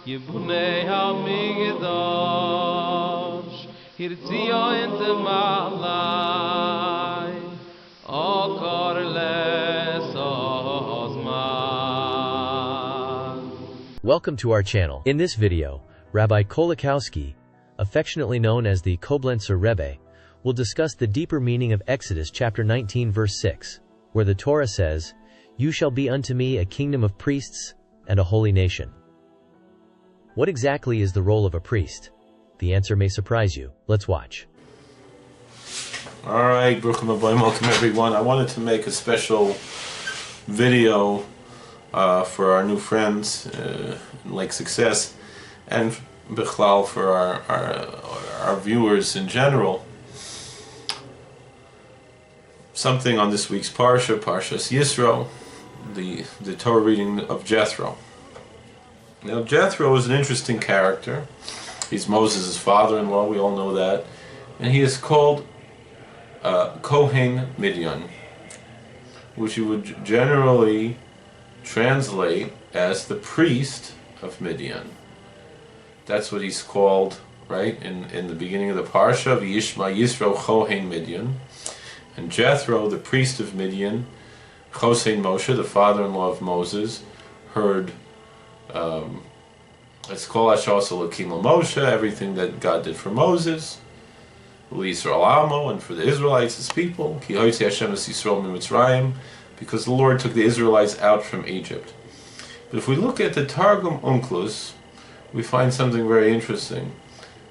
Yibunei HaMikdash Hirtzio inte malai Okor les ozman. Welcome to our channel. In this video, Rabbi Kolakowski, affectionately known as the Koblenzer Rebbe, will discuss the deeper meaning of Exodus chapter 19 verse 6, where the Torah says, "You shall be unto me a kingdom of priests and a holy nation." What exactly is the role of a priest? The answer may surprise you. Let's watch. Alright, Bruchim Aboim, welcome everyone. I wanted to make a special video for our new friends in Lake Success and Bichlal for our viewers in general. Something on this week's Parshat, Parshat Yitro, the Torah reading of Jethro. Now Jethro is an interesting character. He's Moses' father-in-law, we all know that. And he is called Kohen Midian, which you would generally translate as the priest of Midian. That's what he's called, right? In the beginning of the Parsha, Yishma Yisro Kohen Midian. And Jethro, the priest of Midian, Chosein Moshe, the father-in-law of Moses, heard it's called Ashos Elokim Moshe, everything that God did for Moses, L'Yisrael Amo, and for the Israelites, his people, Ki Hoytzi Hashem es Yisrael miMitzrayim, because the Lord took the Israelites out from Egypt. But if we look at the Targum Onkelos, we find something very interesting.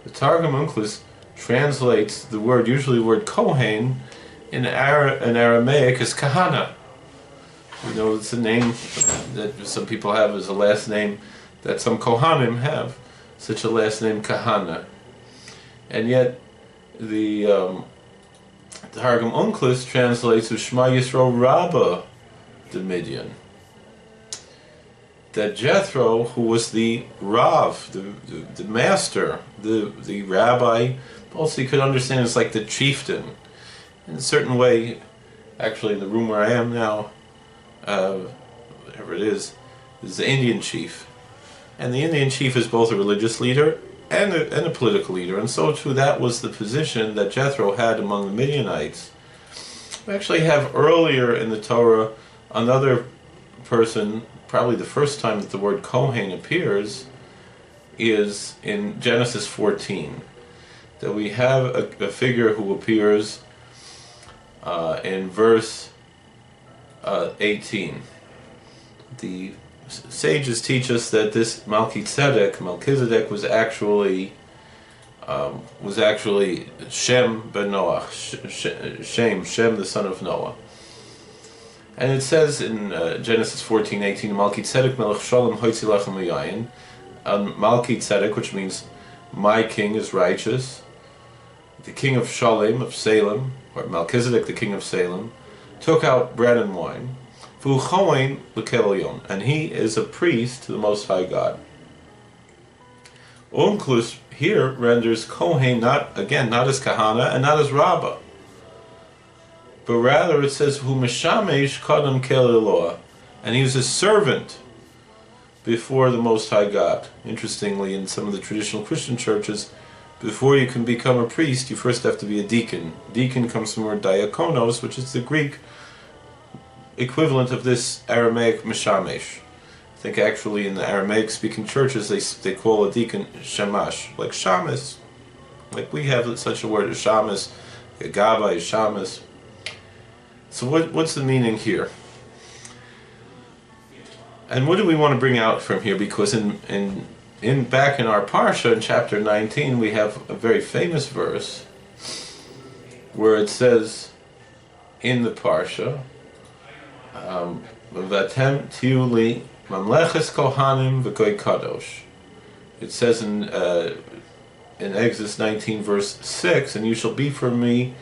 The Targum Onkelos translates the word, usually the word Kohen, in Aramaic as Kahana. You know, it's a name that some people have as a last name that some Kohanim have, such a last name Kahana. And yet, the Targum Onkelos translates to Shema Yisro Rabbah de Midian. That Jethro, who was the Rav, the master, the rabbi, also you could understand it's like the chieftain. In a certain way, actually the room where I am now, whatever it is the Indian chief. And the Indian chief is both a religious leader and a political leader. And so too that was the position that Jethro had among the Midianites. We actually have earlier in the Torah another person, probably the first time that the word Kohen appears, is in Genesis 14. That we have a figure who appears in verse 18. The sages teach us that this Melchizedek was actually Shem ben Noach, Shem the son of Noah. And it says in Genesis 14:18, Melchizedek melech shalom hoitzi lechem u'yayin, Melchizedek, which means my king is righteous, the king of Shalem, of Salem, or Melchizedek, the king of Salem, took out bread and wine, and he is a priest to the Most High God. Onkelos here renders Kohen not as Kahana and not as Rabbah, but rather it says Hu Meshamesh Kadam Keleloah, and he was a servant before the Most High God. Interestingly, in some of the traditional Christian churches, before you can become a priest, you first have to be a deacon. Deacon comes from the word diakonos, which is the Greek equivalent of this Aramaic Meshamesh. I think actually in the Aramaic-speaking churches they call a deacon Shamash, like Shamas. Like we have such a word as Shamas, a Gabbai, Shamas. So what's the meaning here? And what do we want to bring out from here? Because back in our Parsha, in chapter 19, we have a very famous verse where it says in the Parsha, Vatem tiuli mamleches kohanim v'goy kadosh. It says in Exodus 19 verse 6, and you shall be for me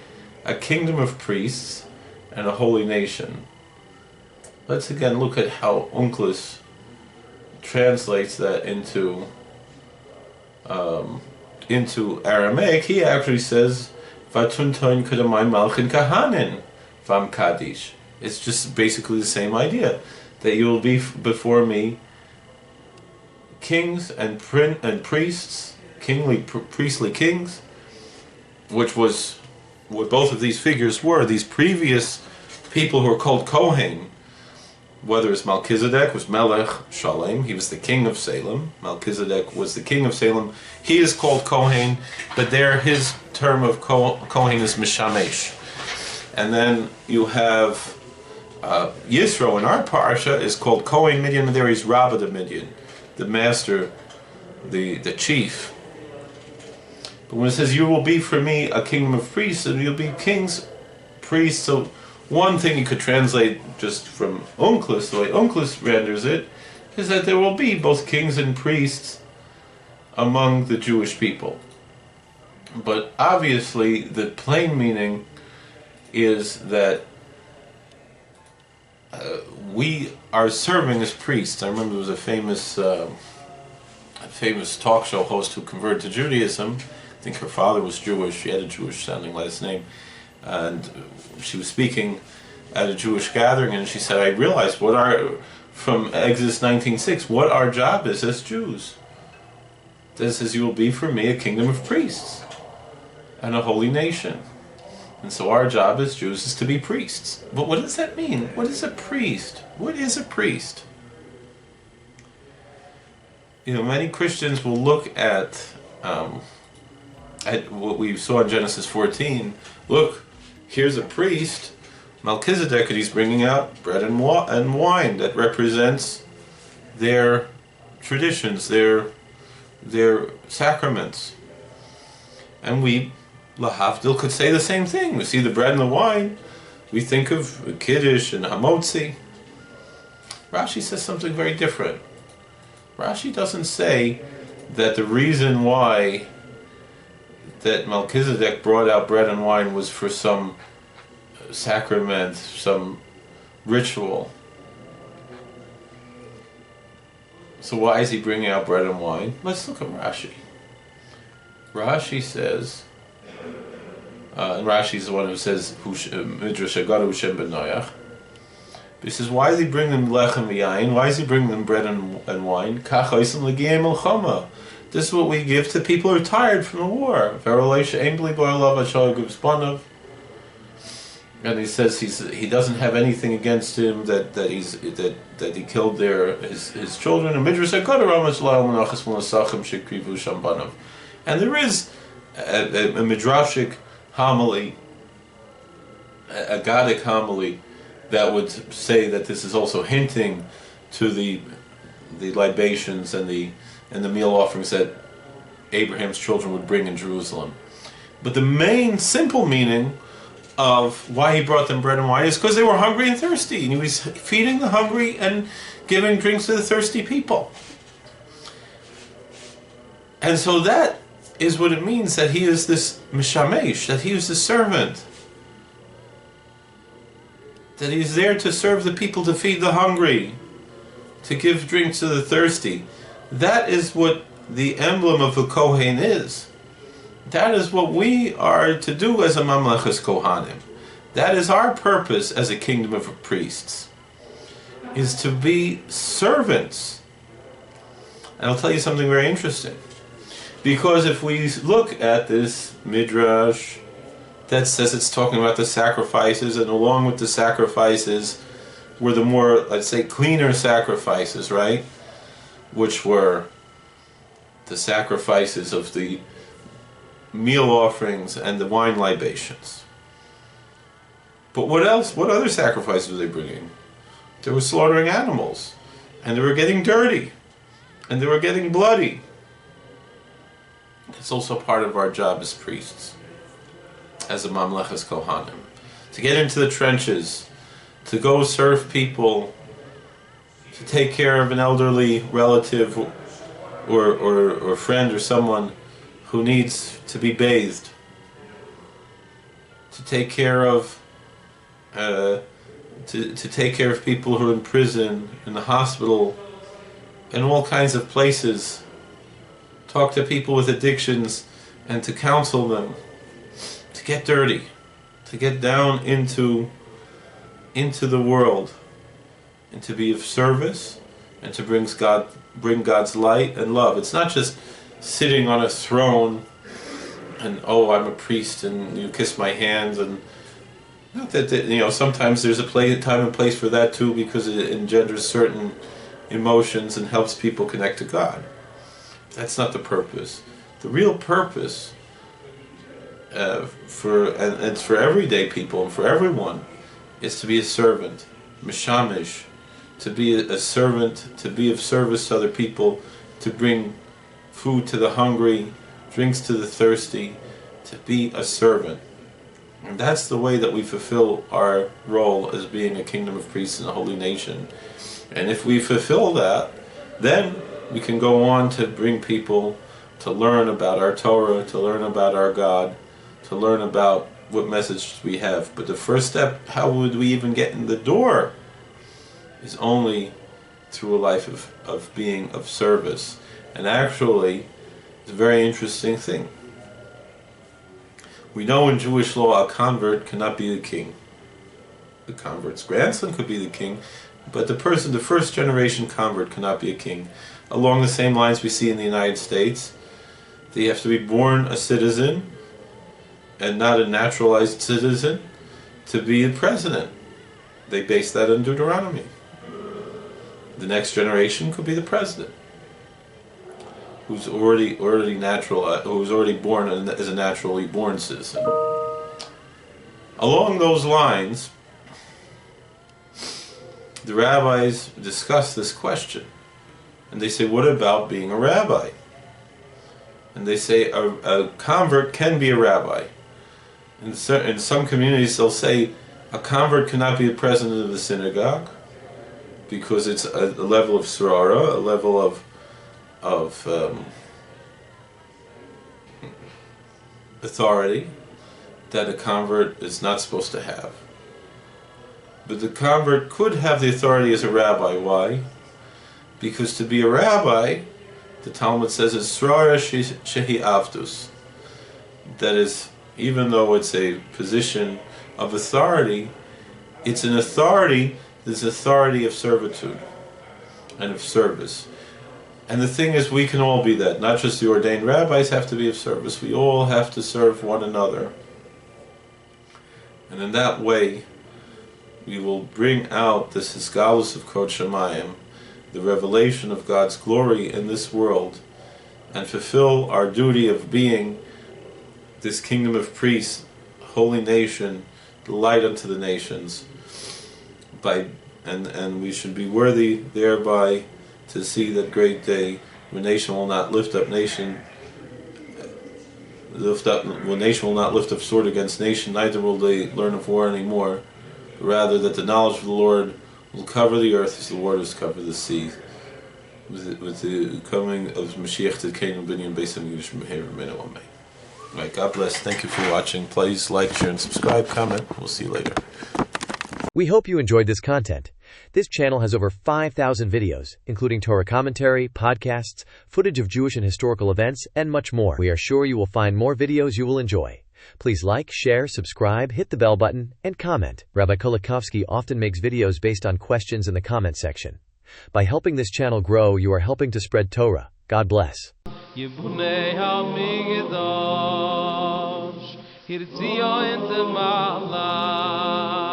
a kingdom of priests and a holy nation. Let's again look at how Onkelos translates that into Aramaic. He actually says Vatuntoin kadamai malchin kahanin vam kadish. It's just basically the same idea, that you will be before me kings and priests, priestly kings, which was what both of these figures were. These previous people who are called Kohen, whether it's Melchizedek was Melech Shalem, he was the king of Salem. Melchizedek was the king of Salem. He is called Kohen, but there his term of Kohen is Mishamesh. And then you have Yitro in our Parsha is called Kohen Midian, and there he's Rabbi the Midian, the master, the chief. But when it says, you will be for me a kingdom of priests, and you'll be kings, priests, so one thing you could translate just from Onkelos, the way Onkelos renders it, is that there will be both kings and priests among the Jewish people. But obviously the plain meaning is that we are serving as priests. I remember there was a famous talk show host who converted to Judaism. I think her father was Jewish. She had a Jewish sounding last name. And she was speaking at a Jewish gathering, and she said, I realized from Exodus 19:6, what our job is as Jews. This says, you will be for me a kingdom of priests and a holy nation. And so our job as Jews is to be priests. But what does that mean? What is a priest? What is a priest? Many Christians will look at what we saw in Genesis 14. Look, here's a priest, Melchizedek, and he's bringing out bread and wine that represents their traditions, their sacraments. And we, lahavdil, could say the same thing. We see the bread and the wine, we think of Kiddush and Hamotzi. Rashi says something very different. Rashi doesn't say that the reason why that Melchizedek brought out bread and wine was for some sacrament, some ritual. So why is he bringing out bread and wine? Let's look at Rashi. Rashi says, and Rashi is the one who says, Midrash Agadu Shem B'Noyach. He says, why is he bringing them lechem v'yayin? Why is he bringing them bread and wine? Kach oisem l'giyei milchama. This is what we give to people who are tired from the war. And he says he doesn't have anything against him that he killed his children. And there is a midrashic homily, a Gadic homily, that would say that this is also hinting to the libations and the meal offerings that Abraham's children would bring in Jerusalem. But the main simple meaning of why he brought them bread and wine is because they were hungry and thirsty, and he was feeding the hungry and giving drinks to the thirsty people. And so that is what it means, that he is this mishamesh, that he is the servant, that he is there to serve the people, to feed the hungry, to give drink to the thirsty. That is what the emblem of a Kohen is. That is what we are to do as a Mamlechas Kohanim. That is our purpose as a kingdom of priests, is to be servants. And I'll tell you something very interesting. Because if we look at this midrash that says it's talking about the sacrifices, and along with the sacrifices were the more, let's say, cleaner sacrifices, right? Which were the sacrifices of the meal offerings and the wine libations. But what else? What other sacrifices were they bringing? They were slaughtering animals, and they were getting dirty, and they were getting bloody. It's also part of our job as priests, as a Mamlechas Kohanim, to get into the trenches, to go serve people, to take care of an elderly relative or friend or someone who needs to be bathed, to take care of take care of people who are in prison, in the hospital, in all kinds of places, talk to people with addictions and to counsel them, to get dirty, to get down into the world, and to be of service, and to bring bring God's light and love. It's not just sitting on a throne and, oh, I'm a priest and you kiss my hands, and not that, sometimes there's a time and place for that too, because it engenders certain emotions and helps people connect to God. That's not the purpose. The real purpose and it's for everyday people and for everyone, is to be a servant, mishamish, to be a servant, to be of service to other people, to bring food to the hungry, drinks to the thirsty, to be a servant. And that's the way that we fulfill our role as being a kingdom of priests and a holy nation. And if we fulfill that, then we can go on to bring people to learn about our Torah, to learn about our God, to learn about what message we have. But the first step, how would we even get in the door, is only through a life of being of service. And actually, it's a very interesting thing. We know in Jewish law a convert cannot be the king. The convert's grandson could be the king, but the first generation convert cannot be a king. Along the same lines we see in the United States, they have to be born a citizen and not a naturalized citizen to be the president. They base that on Deuteronomy. The next generation could be the president, who's already born as a naturally born citizen. Along those lines, the rabbis discuss this question, and they say, what about being a rabbi? And they say a convert can be a rabbi. In some communities they'll say a convert cannot be the president of the synagogue, because it's a level of sorara, a level of authority that a convert is not supposed to have. But the convert could have the authority as a rabbi. Why? Because to be a rabbi, the Talmud says, is sorara shehi avdus. That is, even though it's a position of authority, it's an authority, there's authority of servitude and of service. And the thing is, we can all be that. Not just the ordained rabbis have to be of service. We all have to serve one another. And in that way, we will bring out this hisgalus of Kod Shemayim, the revelation of God's glory in this world, and fulfill our duty of being this kingdom of priests, holy nation, the light unto the nations. And we should be worthy thereby to see that great day when nation will not lift up sword against nation, neither will they learn of war anymore. Rather, that the knowledge of the Lord will cover the earth as the waters cover the sea. With the coming of Mashiach to the kingdom, Binyan Beis Hamikdash Meher Ramenu Amen. Right, God bless. Thank you for watching. Please like, share, and subscribe. Comment. We'll see you later. We hope you enjoyed this content. This channel has over 5,000 videos, including Torah commentary, podcasts, footage of Jewish and historical events, and much more. We are sure you will find more videos you will enjoy. Please like, share, subscribe, hit the bell button, and comment. Rabbi Kolakowski often makes videos based on questions in the comment section. By helping this channel grow, you are helping to spread Torah. God bless. Yibnei HaMikdash, Hirtzia in the Malah.